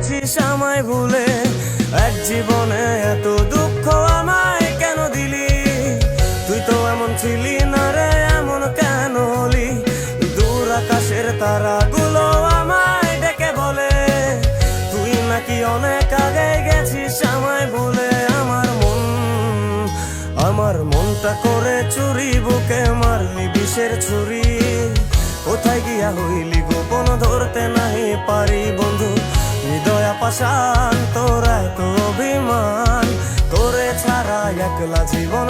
গেছিস আমায় ভুলে। এক জীবনে এত দুঃখ আমায় কেন দিলি? তুই তো এমন ছিলি না রে, এমন কেন হলি? দূর আকাশের তারাগুলো আমায় ডেকে বলে তুই নাকি অনেক আগে গেছিস আমায় ভুলে। আমার মনটা করে চুরি, বুকে মারলি বিষের ছুরি। কোথায় গিয়া হইলি গোপন, ধরতে নাহি পারি বন্ধু। হৃদয় পাষাণ, তোর এত অভিমান, তোরে ছাড়া একলা জীবন